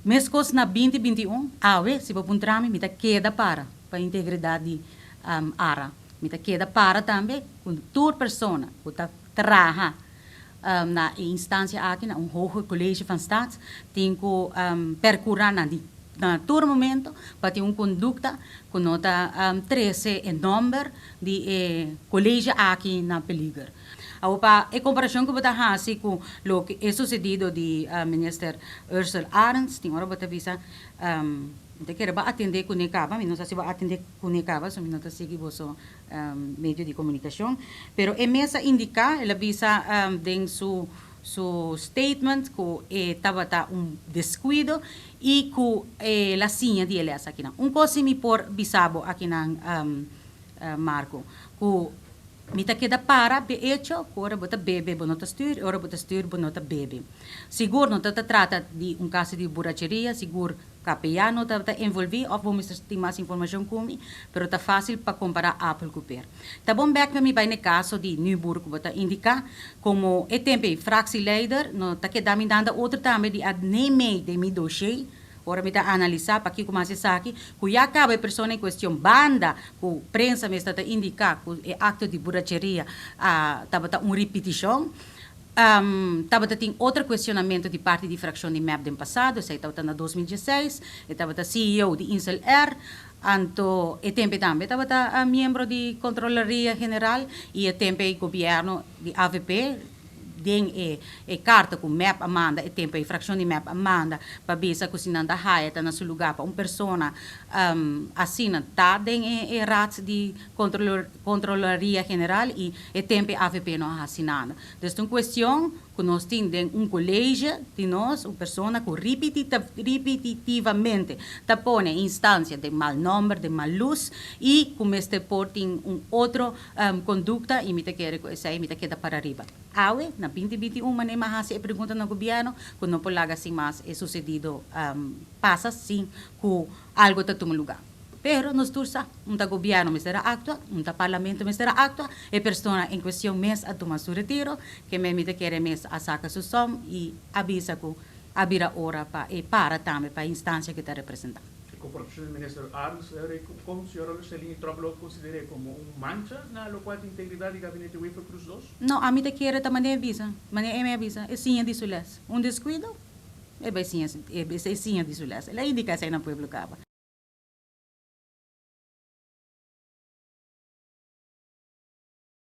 Mescos na 2021, awe, se vou trami, me queda para a integridade ARA. Me queda para também, com toda pessoa, que trabalha na instância aqui, na hoger college van staat, tem que percorrer na todo momento, para ter conduta com nota 13 em número de colégio aqui na peligro. Opa, em comparação com o que é sucedido de minister Ursula Arens, tem hora que visa de que vai atender com necaba, não sei se vai atender com necaba, só não sei vosso meio de comunicação, pero é mesa indicar, ela visa den su statement que estava descuido e que a senha de elas aqui não. Coisa me por bisabo aqui na Marco, que me queda para be hecho, ora bota bebe, bonota stuur, ora bota stuur, bonota bebe. Seguro não trata de caso de borracheria, seguro KPA não está envolvido, ou vamos ter mais informação comigo, mas está fácil para comparar Apple com Per. Tá bom, back me vai no caso de Newburg, que indica como é tempo fractieleider, não está que dá me dando outro também de nem de mi dossier. Ora me está analisar para que comece aqui, que já acaba a pessoa em questão banda, que a prensa me está indicar que é acto de borracheria, estava repetição. Tem outro questionamento de parte de fração de MAP do passado, sei estava na 2016, estava CEO de Insel R, anto e tempo também estava membro de Controlaria General e tempo governo de AVP. Den carta com map amanda e tempo fração de map amanda para bisa cozinhando a raia tá na seu lugar para pessoa assina tá den rats de controlaria general e tempo AVP não assinando. Então questão que nós temos colégio de nós, uma pessoa que repetitivamente tá põe instância de mal número, de mal luz e começa por ter outra conduta e me te quer para arriba. Awe, na 2021, mané mahasi e pergunta no governo, kung não polaga assim mais é sucedido, passa sim, que algo está tomando lugar. Pero nos tursa, governo me será actua, parlamento me será actua, e pessoa em questão mês a tomar seu retiro, que me quer mês a saca seu som e avisa que abrirá hora para também para a instância que está representando. Comparação do ministro Arns, como o senhor Luchelini Troblo considera como mancha na local de integridade do gabinete UEFA Cruz 2? Não, a mim te quer também avisa, me avisa, é sim de sules, descuido, é bem sim de sules, ela indica assim na pueblo caba.